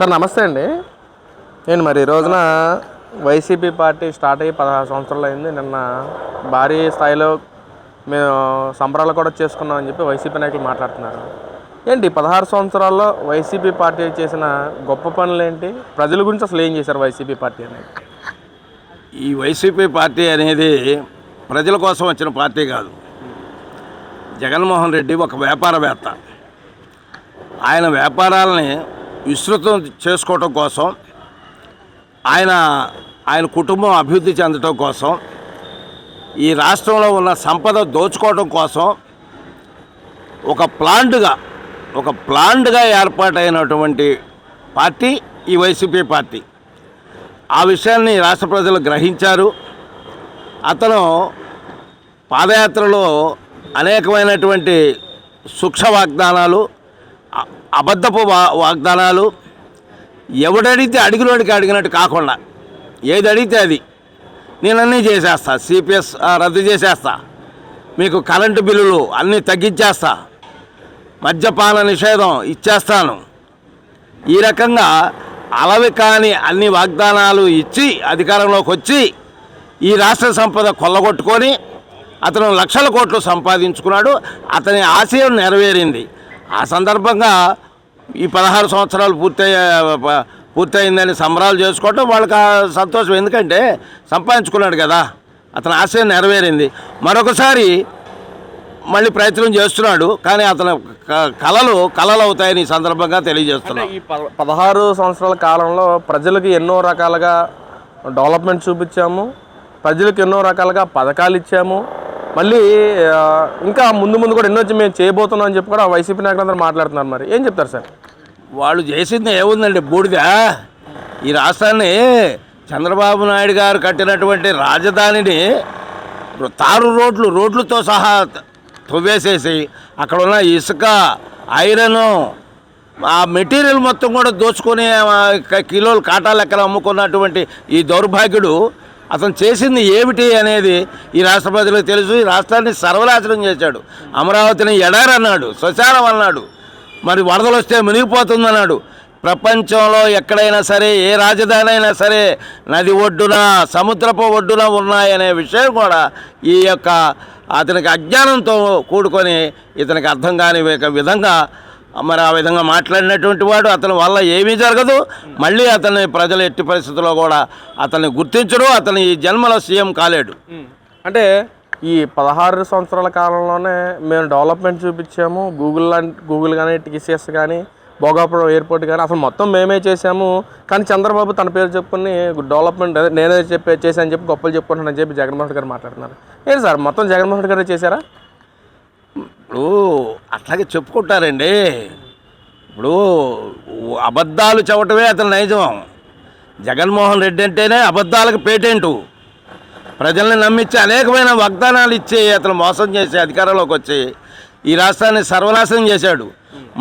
Sir నమస్తే అండి. నేను మరి ఈ రోజున వైసీపీ పార్టీ స్టార్ట్ అయ్యి 16 సంవత్సరాలు అయింది. నిన్న భారీ స్థాయిలో మేము సంబరాలు కూడా చేసుకున్నామని చెప్పి వైసీపీ నాయకులు మాట్లాడుతున్నారు. ఏంటి 16 సంవత్సరాల్లో వైసీపీ పార్టీ చేసిన గొప్ప పనులు ఏంటి? ప్రజల గురించి అసలు ఏం చేశారు వైసీపీ పార్టీ అనేది? ఈ వైసీపీ పార్టీ అనేది ప్రజల కోసం వచ్చిన పార్టీ కాదు. జగన్మోహన్ రెడ్డి ఒక వ్యాపారవేత్త. ఆయన వ్యాపారాలని విస్తృతం చేసుకోవటం కోసం, ఆయన కుటుంబం అభివృద్ధి చెందటం కోసం, ఈ రాష్ట్రంలో ఉన్న సంపద దోచుకోవడం కోసం ఒక ప్లాంట్గా ఏర్పాటైనటువంటి పార్టీ ఈ వైసీపీ పార్టీ. ఆ విషయాన్ని రాష్ట్ర ప్రజలు గ్రహించారు. అతను పాదయాత్రలో అనేకమైనటువంటి సూక్ష్మ వాగ్దానాలు, అబద్ధపు వాగ్దానాలు, ఎవడడిగితే అడిగినట్టు కాకుండా ఏది అడిగితే అది నేనన్నీ చేసేస్తా, సిపిఎస్ రద్దు చేసేస్తా, మీకు కరెంటు బిల్లులు అన్నీ తగ్గించేస్తా, మద్యపాన నిషేధం ఇచ్చేస్తాను, ఈ రకంగా అలవి కాని అన్ని వాగ్దానాలు ఇచ్చి అధికారంలోకి వచ్చి ఈ రాష్ట్ర సంపద కొల్లగొట్టుకొని అతను లక్షల కోట్లు సంపాదించుకున్నాడు. అతని ఆశయం నెరవేరింది. ఆ సందర్భంగా ఈ 16 సంవత్సరాలు పూర్తయిందని సంబరాలు చేసుకోవటం వాళ్ళకి సంతోషం. ఎందుకంటే సంపాదించుకున్నాడు కదా, అతని ఆశయం నెరవేరింది. మరొకసారి మళ్ళీ ప్రయత్నం చేస్తున్నాడు. కానీ అతని కళలు అవుతాయని ఈ సందర్భంగా తెలియజేస్తున్నాడు. ఈ 16 సంవత్సరాల కాలంలో ప్రజలకు ఎన్నో రకాలుగా డెవలప్మెంట్ చూపించాము, ప్రజలకు ఎన్నో రకాలుగా పథకాలు ఇచ్చాము, మళ్ళీ ఇంకా ముందు కూడా ఎన్నో మేము చేయబోతున్నాం అని చెప్పి కూడా వైసీపీ నాయకులందరూ మాట్లాడుతున్నారు. మరి ఏం చెప్తారు సార్? వాళ్ళు చేసింది ఏముందండి, బూడిద. ఈ రాష్ట్రాన్ని చంద్రబాబు నాయుడు గారు కట్టినటువంటి రాజధానిని తారు రోడ్లతో సహా తవ్వేసేసి అక్కడ ఉన్న ఇసుక, ఐరను, ఆ మెటీరియల్ మొత్తం కూడా దోచుకొని కిలోలు కాటా లెక్కలు అమ్ముకున్నటువంటి ఈ దౌర్భాగ్యుడు అతను చేసింది ఏమిటి అనేది ఈ రాష్ట్ర ప్రజలకు తెలుసు. ఈ రాష్ట్రాన్ని సర్వనాశనం చేశాడు. అమరావతిని ఎడారి అన్నాడు, శ్మశానం అన్నాడు, మరి వరదలు వస్తే మునిగిపోతుందన్నాడు. ప్రపంచంలో ఎక్కడైనా సరే, ఏ రాజధాని అయినా సరే నది ఒడ్డున, సముద్రపు ఒడ్డున ఉన్నాయనే విషయం కూడా ఈ యొక్క అతనికి అజ్ఞానంతో కూడుకొని ఇతనికి అర్థం కాని విధంగా మరి ఆ విధంగా మాట్లాడినటువంటి వాడు. అతని వల్ల ఏమీ జరగదు. మళ్ళీ అతన్ని ప్రజలు ఎట్టి పరిస్థితుల్లో కూడా అతన్ని గుర్తించరు. అతను ఈ జన్మలో సీఎం కాలేడు. అంటే ఈ 16 సంవత్సరాల కాలంలోనే మేము డెవలప్మెంట్ చూపించాము. గూగుల్ కానీ, టీసీఎస్ కానీ, భోగాపురం ఎయిర్పోర్ట్ కానీ అసలు మొత్తం మేమే చేసాము. కానీ చంద్రబాబు తన పేరు చెప్పుకుని డెవలప్మెంట్ నేనే చేశానని చెప్పి గొప్పలు చెప్పుకుంటున్నానని చెప్పి జగన్మోహన్ రెడ్డి గారు మాట్లాడుతున్నారు. ఏంటి సార్, మొత్తం జగన్మోహన్ రెడ్డి గారే చేశారా? ఇప్పుడు అట్లాగే చెప్పుకుంటారండి. ఇప్పుడు అబద్ధాలు చెప్పటమే అతని నైజం. జగన్మోహన్ రెడ్డి అంటేనే అబద్ధాలకు పేటెంటు. ప్రజల్ని నమ్మించి అనేకమైన వాగ్దానాలు ఇచ్చి అతను మోసం చేసి అధికారంలోకి వచ్చి ఈ రాష్ట్రాన్ని సర్వనాశనం చేశాడు.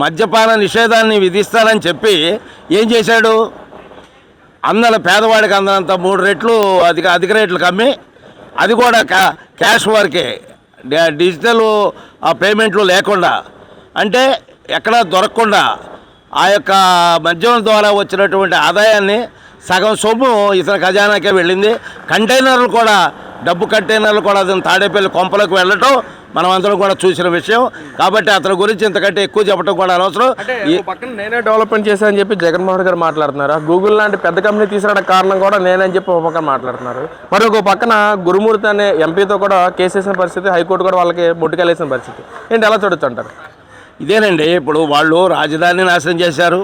మద్యపాన నిషేధాన్ని విధిస్తానని చెప్పి ఏం చేశాడు? పేదవాడికి అందనంత 3 రెట్లు అధిక రేట్లకు అమ్మి, అది కూడా క్యాష్ వరకే, డిజిటల్ పేమెంట్లు లేకుండా, అంటే ఎక్కడా దొరకకుండా ఆ యొక్క మద్యం ద్వారా వచ్చినటువంటి ఆదాయాన్ని సగం సొమ్ము ఇతర ఖజానాకే వెళ్ళింది. డబ్బు కంటైనర్లు కూడా అతను తాడేపల్లి కొంపలకు వెళ్ళటం మనం అందరం కూడా చూసిన విషయం. కాబట్టి అతని గురించి ఇంతకంటే ఎక్కువ చెప్పడం కూడా అనవసరం. ఈ పక్కన నేనే డెవలప్మెంట్ చేశానని చెప్పి జగన్మోహన్ గారు మాట్లాడుతున్నారు. గూగుల్ లాంటి పెద్ద కంపెనీ తీసుకురావడానికి కారణం కూడా నేనని చెప్పి ఒక పక్కన మాట్లాడుతున్నారు. మరి ఒక పక్కన గురుమూర్తి అనే ఎంపీతో కూడా కేసు వేసిన పరిస్థితి, హైకోర్టు కూడా వాళ్ళకి ముట్టుకెళ్ళేసిన పరిస్థితి. ఏంటి, ఎలా చూడొచ్చు అంటారు? ఇదేనండి, ఇప్పుడు వాళ్ళు రాజధానిని నాశనం చేశారు.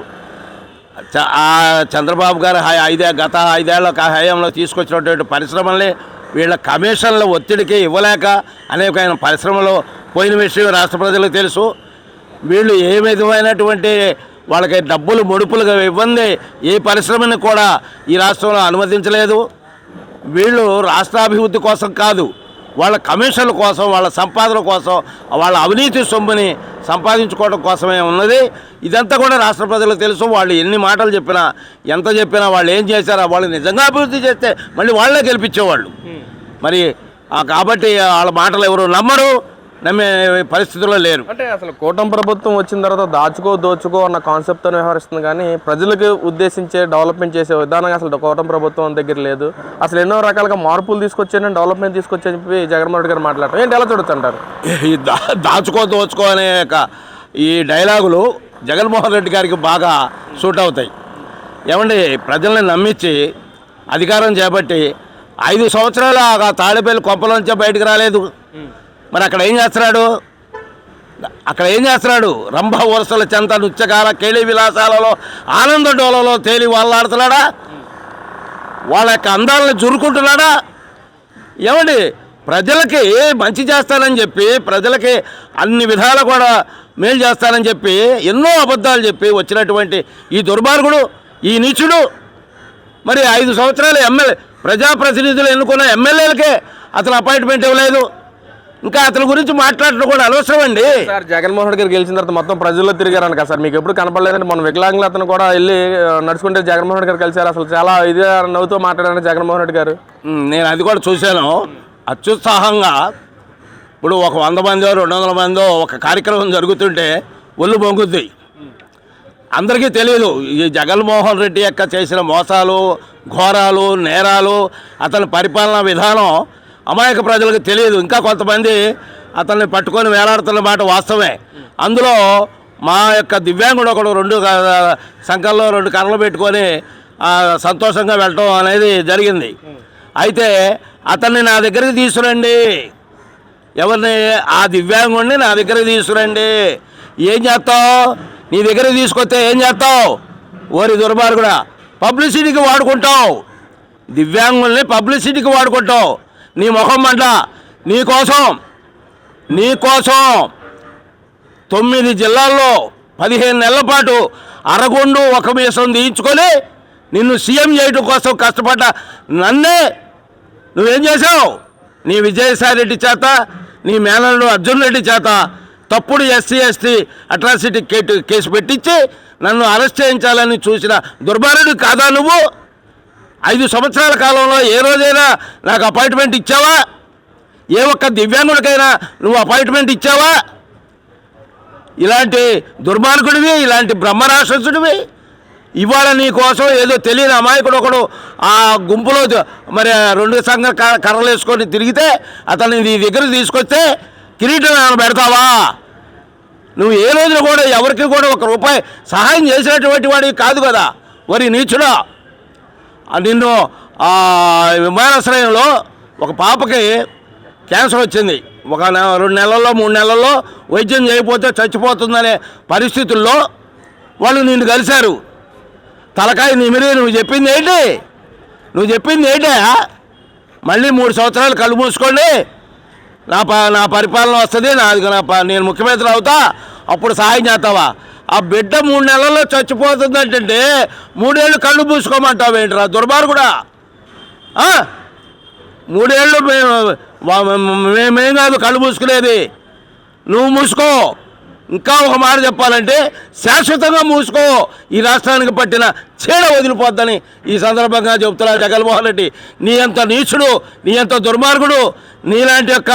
చంద్రబాబు గారు గత 5 ఏళ్ల హయాంలో తీసుకొచ్చినటువంటి పరిశ్రమల్ని వీళ్ళ కమిషన్ల ఒత్తిడికి ఇవ్వలేక అనేకమైన పరిశ్రమలు పోయిన విషయం రాష్ట్ర ప్రజలకు తెలుసు. వీళ్ళు ఏ విధమైనటువంటి వాళ్ళకి డబ్బులు ముడుపులుగా ఇవ్వండి ఏ పరిశ్రమని కూడా ఈ రాష్ట్రంలో అనుమతించలేదు. వీళ్ళు రాష్ట్రాభివృద్ధి కోసం కాదు, వాళ్ళ కమిషన్ల కోసం, వాళ్ళ సంపాదన కోసం, వాళ్ళ అవినీతి సొమ్ముని సంపాదించుకోవడం కోసమే ఉన్నది. ఇదంతా కూడా రాష్ట్ర ప్రజలకు తెలుసు. వాళ్ళు ఎన్ని మాటలు చెప్పినా, ఎంత చెప్పినా, వాళ్ళు ఏం చేశారో, వాళ్ళు నిజంగా అభివృద్ధి చేస్తే మళ్ళీ వాళ్ళే గెలిపించేవాళ్ళు. మరి కాబట్టి వాళ్ళ మాటలు ఎవరు నమ్మరు. నమ్మే పరిస్థితుల్లో లేరు. అంటే అసలు కూటమి ప్రభుత్వం వచ్చిన తర్వాత దోచుకో అన్న కాన్సెప్ట్తో వ్యవహరిస్తుంది, కానీ ప్రజలకు ఉద్దేశించే డెవలప్మెంట్ చేసే విధానం అసలు కూటమి ప్రభుత్వం దగ్గర లేదు. అసలు ఎన్నో రకాలుగా మార్పులు తీసుకొచ్చాను, డెవలప్మెంట్ తీసుకొచ్చని చెప్పి జగన్మోహన్ రెడ్డి గారు మాట్లాడతారు. ఏంటి ఎలా చూడొచ్చంటారు? ఈ దోచుకో అనే ఈ డైలాగులు జగన్మోహన్ రెడ్డి గారికి బాగా సూట్ అవుతాయి. ఏమండి, ప్రజల్ని నమ్మించి అధికారం చేపట్టి 5 సంవత్సరాలు ఆ తాడేపల్లి కొంపలోంచే బయటకు రాలేదు. మరి అక్కడ ఏం చేస్తున్నాడు? రంభ వరుసల చెంత నృత్యకాల కేళి విలాసాలలో ఆనంద డోలలో తేలి వాళ్ళాడుతున్నాడా? వాళ్ళ యొక్క అందాలను జురుకుంటున్నాడా? ఏమండి, ప్రజలకి మంచి చేస్తానని చెప్పి, ప్రజలకి అన్ని విధాలు కూడా మేలు చేస్తానని చెప్పి ఎన్నో అబద్ధాలు చెప్పి వచ్చినటువంటి ఈ దుర్మార్గుడు, ఈ నీచుడు మరి 5 సంవత్సరాలు ప్రజాప్రతినిధులు ఎన్నుకున్న ఎమ్మెల్యేలకే అతను అపాయింట్మెంట్ ఇవ్వలేదు. ఇంకా అతని గురించి మాట్లాడటం కూడా అనవసరం అండి. సార్, జగన్మోహన్ రెడ్డి గారు గెలిచిన తర్వాత మొత్తం ప్రజల్లో తిరిగారని కదా సార్, మీకు ఎప్పుడు కనపడలేదండి? మన వికలాంగులు అతను కూడా వెళ్ళి నడుచుకుంటే జగన్మోహన్ రెడ్డి గారు కలిసారు. అసలు చాలా ఇదిగా నవ్వుతూ మాట్లాడారు జగన్మోహన్ రెడ్డి గారు. నేను అది కూడా చూశాను. అత్యుత్సాహంగా ఇప్పుడు ఒక 100 మందో 200 మందో ఒక కార్యక్రమం జరుగుతుంటే ఒళ్ళు పొంగుద్ది. అందరికీ తెలియదు ఈ జగన్మోహన్ రెడ్డి యొక్క చేసిన మోసాలు, ఘోరాలు, నేరాలు, అతని పరిపాలనా విధానం అమాయక ప్రజలకు తెలియదు. ఇంకా కొంతమంది అతన్ని పట్టుకొని వేలాడుతున్న మాట వాస్తవమే. అందులో మా యొక్క దివ్యాంగుడు ఒకడు 2 సంఖ్యల్లో 2 కర్రలు పెట్టుకొని సంతోషంగా వెళ్ళటం అనేది జరిగింది. అయితే అతన్ని నా దగ్గరికి తీసుకురండి, ఎవరిని? ఆ దివ్యాంగుడిని నా దగ్గరికి తీసుకురండి. ఏం చేస్తావు? నీ దగ్గరికి తీసుకొస్తే ఏం చేస్తావు? ఓరి దుర్మార్గుడా, పబ్లిసిటీకి వాడుకుంటావు. దివ్యాంగుల్ని పబ్లిసిటీకి వాడుకుంటావు. నీ ముఖం మంట. నీకోసం 9 జిల్లాల్లో 15 నెలల పాటు అరగొండు ఒక మీసం తీయించుకొని నిన్ను సీఎం చేయడం కోసం కష్టపడ్డ నన్నే నువ్వేం చేసావు? నీ విజయసాయి రెడ్డి చేత, నీ మేనల్లుడు అర్జున్ రెడ్డి చేత తప్పుడు SC/ST అట్రాసిటీ కేసు పెట్టించి నన్ను అరెస్ట్ చేయించాలని చూసిన దుర్మార్గుడు కాదా నువ్వు? 5 సంవత్సరాల కాలంలో ఏ రోజైనా నాకు అపాయింట్మెంట్ ఇచ్చావా? ఏ ఒక్క దివ్యాంగుడికైనా నువ్వు అపాయింట్మెంట్ ఇచ్చావా? ఇలాంటి దుర్మార్గుడివి, ఇలాంటి బ్రహ్మరాక్షసుడివి. ఇవాళ నీ కోసం ఏదో తెలియని అమాయకుడు ఒకడు ఆ గుంపులో మరి 2 సంఘ కర్రలు వేసుకొని తిరిగితే అతన్ని నీ దగ్గరికి తీసుకొస్తే కిరీటం పెడతావా? నువ్వు ఏ రోజున కూడా ఎవరికి కూడా 1 రూపాయి సహాయం చేసినటువంటి వాడివి కాదు కదా. వరి నీచుడా, నిన్ను విమానాశ్రయంలో ఒక పాపకి క్యాన్సర్ వచ్చింది. 2 నెలల్లో 3 నెలల్లో వైద్యం చేయకపోతే చచ్చిపోతుందనే పరిస్థితుల్లో వాళ్ళు నిన్ను కలిశారు. తలకాయ నిమిరి నువ్వు చెప్పింది ఏంటి? మళ్ళీ 3 సంవత్సరాలు కళ్ళు మూసుకోండి, నా పరిపాలన వస్తుంది, నేను ముఖ్యమంత్రి అవుతా, అప్పుడు సహాయం చేస్తావా? ఆ బిడ్డ 3 నెలల్లో చచ్చిపోతుందంటే 3 ఏళ్ళు కళ్ళు మూసుకోమంటావు ఏంట్రా దుర్మార్గుడా? 3 ఏళ్ళు మేమేం కాదు కళ్ళు మూసుకునేది, నువ్వు మూసుకో. ఇంకా ఒక మాట చెప్పాలంటే శాశ్వతంగా మూసుకో. ఈ రాష్ట్రానికి పట్టిన చీడ వదిలిపోద్దని ఈ సందర్భంగా చెబుతున్నా. జగన్మోహన్ రెడ్డి, నీ అంత నీచుడు, నీ అంత దుర్మార్గుడు, నీలాంటి యొక్క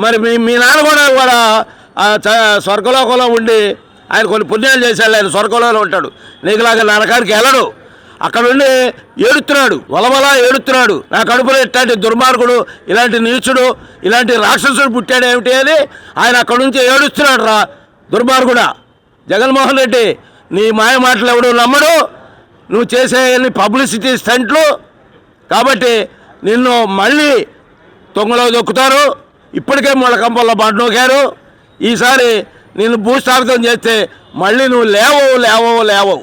మరి మీ నాన్న కూడా స్వర్గలోకంలో ఉండి ఆయన కొన్ని పుణ్యాలు చేశాడు. ఆయన స్వర్గంలో ఉంటాడు, నీకులాగా నరకానికి వెళ్ళడు. అక్కడ ఉండి ఏడుస్తున్నాడు, వలవలా ఏడుస్తున్నాడు. నా కడుపులో ఇట్లాంటి దుర్మార్గుడు, ఇలాంటి నీచుడు, ఇలాంటి రాక్షసుడు పుట్టాడు ఏమిటి అని ఆయన అక్కడ నుంచి ఏడుస్తున్నాడు. రా దుర్మార్గుడా జగన్మోహన్ రెడ్డి, నీ మాయ మాటలు ఎవడు నమ్మడు. నువ్వు చేసే పబ్లిసిటీ స్టంట్లు కాబట్టి నిన్ను మళ్ళీ తొంగలో దొక్కుతారు. ఇప్పటికే ముళ్ళకంపల్లో బండ నొక్కారు. ఈసారి నిన్ను భూస్థాపితం చేస్తే మళ్ళీ నువ్వు లేవవు.